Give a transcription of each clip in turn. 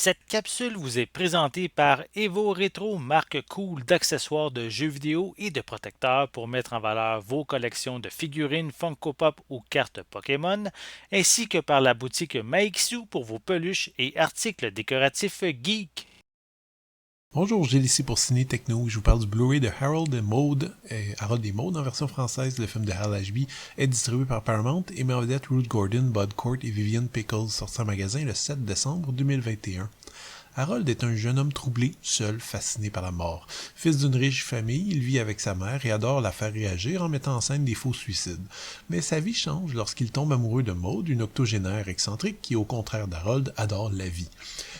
Cette capsule vous est présentée par Evo Retro, marque cool d'accessoires de jeux vidéo et de protecteurs pour mettre en valeur vos collections de figurines Funko Pop ou cartes Pokémon, ainsi que par la boutique Maixu pour vos peluches et articles décoratifs geek. Bonjour, Gilles ici pour Ciné Techno. Je vous parle du Blu-ray de Harold and Maude. Harold et Maude en version française, le film de Hal Ashby, est distribué par Paramount et met en vedette Ruth Gordon, Bud Cort et Vivian Pickles, sorti en magasin le 7 décembre 2021. Harold est un jeune homme troublé, seul, fasciné par la mort. Fils d'une riche famille, il vit avec sa mère et adore la faire réagir en mettant en scène des faux suicides. Mais sa vie change lorsqu'il tombe amoureux de Maude, une octogénaire excentrique qui, au contraire d'Harold, adore la vie.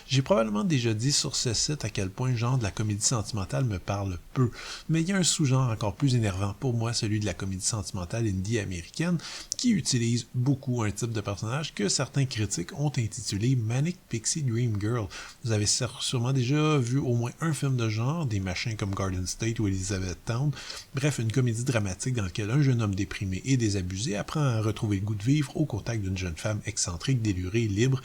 J'ai probablement déjà dit sur ce site à quel point le genre de la comédie sentimentale me parle peu, mais il y a un sous-genre encore plus énervant pour moi, celui de la comédie sentimentale indie américaine, qui utilise beaucoup un type de personnage que certains critiques ont intitulé Manic Pixie Dream Girl. Vous avez sûrement déjà vu au moins un film de genre, des machins comme Garden State ou Elizabethtown, bref, une comédie dramatique dans laquelle un jeune homme déprimé et désabusé apprend à retrouver le goût de vivre au contact d'une jeune femme excentrique, délurée, libre,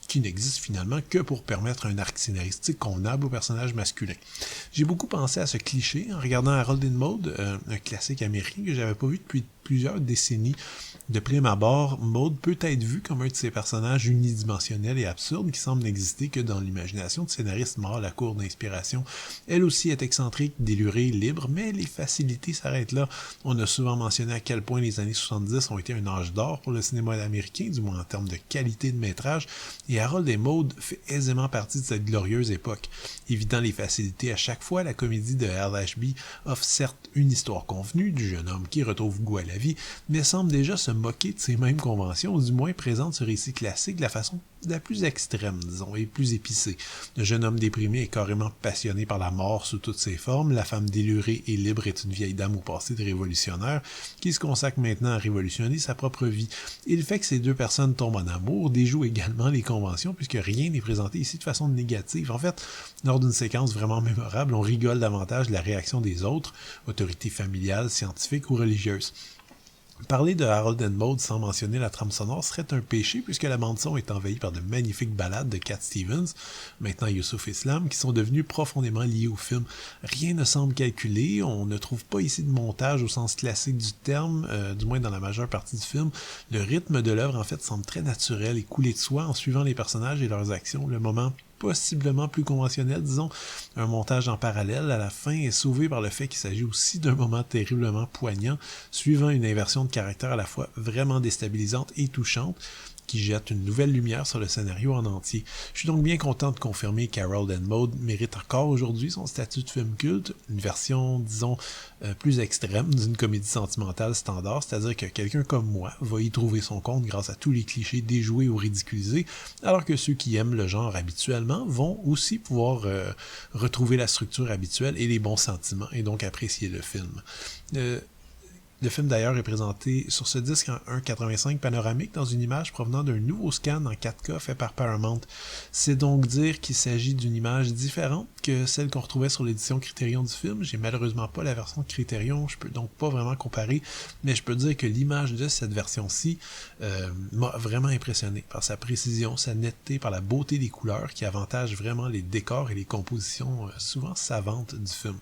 qui n'existe finalement que pour permettre un arc scénaristique convenable au personnage masculin. J'ai beaucoup pensé à ce cliché en regardant Harold and Maude, un classique américain que j'avais pas vu depuis plusieurs décennies. De prime abord, Maude peut être vue comme un de ces personnages unidimensionnels et absurdes qui semblent n'exister que dans l'imagination de scénaristes morts à la cour d'inspiration. Elle aussi est excentrique, délurée, libre, mais les facilités s'arrêtent là. On a souvent mentionné à quel point les années 70 ont été un âge d'or pour le cinéma américain, du moins en termes de qualité de métrage, et Harold et Maude fait aisément partie de cette glorieuse époque. Évitant les facilités à chaque fois, la comédie de Hal Ashby offre certes une histoire convenue du jeune homme qui retrouve goût à la vie, mais semble déjà se moquer de ces mêmes conventions, ou du moins présente ce récit classique de la façon la plus extrême, disons, et plus épicée. Le jeune homme déprimé est carrément passionné par la mort sous toutes ses formes, la femme délurée et libre est une vieille dame au passé de révolutionnaire, qui se consacre maintenant à révolutionner sa propre vie. Et le fait que ces deux personnes tombent en amour déjoue également les conventions, puisque rien n'est présenté ici de façon négative. En fait, lors d'une séquence vraiment mémorable, on rigole davantage de la réaction des autres, autorités familiales, scientifiques ou religieuses. Parler de Harold and Maude sans mentionner la trame sonore serait un péché puisque la bande-son est envahie par de magnifiques ballades de Cat Stevens, maintenant Youssouf Islam, qui sont devenues profondément liées au film. Rien ne semble calculé, on ne trouve pas ici de montage au sens classique du terme, du moins dans la majeure partie du film. Le rythme de l'œuvre en fait semble très naturel et coulé de soi en suivant les personnages et leurs actions. Le moment possiblement plus conventionnel, disons, un montage en parallèle à la fin est sauvé par le fait qu'il s'agit aussi d'un moment terriblement poignant, suivant une inversion de caractère à la fois vraiment déstabilisante et touchante, qui jette une nouvelle lumière sur le scénario en entier. Je suis donc bien content de confirmer qu'Harold and Maude mérite encore aujourd'hui son statut de film culte, une version, disons, plus extrême d'une comédie sentimentale standard, c'est-à-dire que quelqu'un comme moi va y trouver son compte grâce à tous les clichés déjoués ou ridiculisés, alors que ceux qui aiment le genre habituellement vont aussi pouvoir retrouver la structure habituelle et les bons sentiments, et donc apprécier le film. Le film d'ailleurs est présenté sur ce disque en 1.85 panoramique dans une image provenant d'un nouveau scan en 4K fait par Paramount. C'est donc dire qu'il s'agit d'une image différente que celle qu'on retrouvait sur l'édition Criterion du film. J'ai malheureusement pas la version Criterion, je peux donc pas vraiment comparer, mais je peux dire que l'image de cette version-ci m'a vraiment impressionné par sa précision, sa netteté, par la beauté des couleurs qui avantage vraiment les décors et les compositions souvent savantes du film.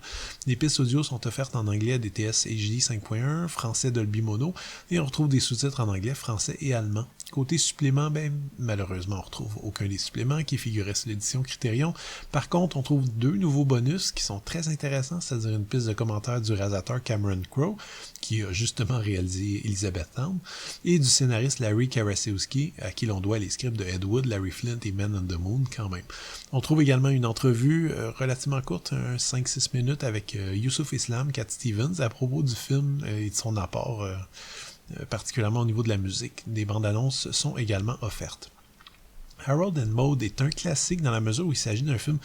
Les pistes audio sont offertes en anglais DTS HD 5.1, français Dolby Mono, et on retrouve des sous-titres en anglais, français et allemand. Côté supplément, malheureusement, on retrouve aucun des suppléments qui figuraient sur l'édition Criterion. Par contre, on trouve deux nouveaux bonus qui sont très intéressants, c'est-à-dire une piste de commentaire du réalisateur Cameron Crowe, qui a justement réalisé Elizabethtown, et du scénariste Larry Karaszewski, à qui l'on doit les scripts de Ed Wood, Larry Flint et Men on the Moon quand même. On trouve également une entrevue relativement courte, 5-6 minutes, avec Youssouf Islam, Cat Stevens, à propos du film et de son apport, particulièrement au niveau de la musique. Des bandes annonces sont également offertes. Harold and Maude est un classique dans la mesure où il s'agit d'un film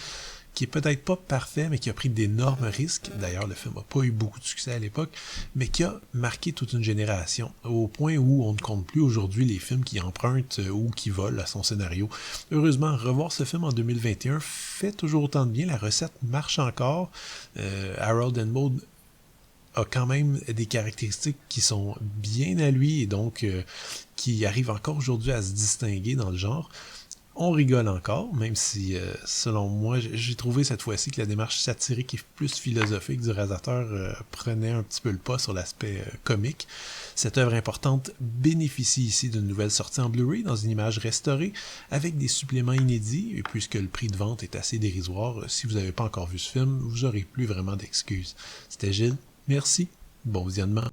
qui est peut-être pas parfait, mais qui a pris d'énormes risques. D'ailleurs, le film n'a pas eu beaucoup de succès à l'époque, mais qui a marqué toute une génération, au point où on ne compte plus aujourd'hui les films qui empruntent ou qui volent à son scénario. Heureusement, revoir ce film en 2021 fait toujours autant de bien, la recette marche encore. Harold and Maude a quand même des caractéristiques qui sont bien à lui et donc qui arrivent encore aujourd'hui à se distinguer dans le genre. On rigole encore, même si, selon moi, j'ai trouvé cette fois-ci que la démarche satirique et plus philosophique du réalisateur prenait un petit peu le pas sur l'aspect comique. Cette œuvre importante bénéficie ici d'une nouvelle sortie en Blu-ray dans une image restaurée avec des suppléments inédits, et puisque le prix de vente est assez dérisoire, si vous n'avez pas encore vu ce film, vous n'aurez plus vraiment d'excuses. C'était Gilles, merci, bon visionnement.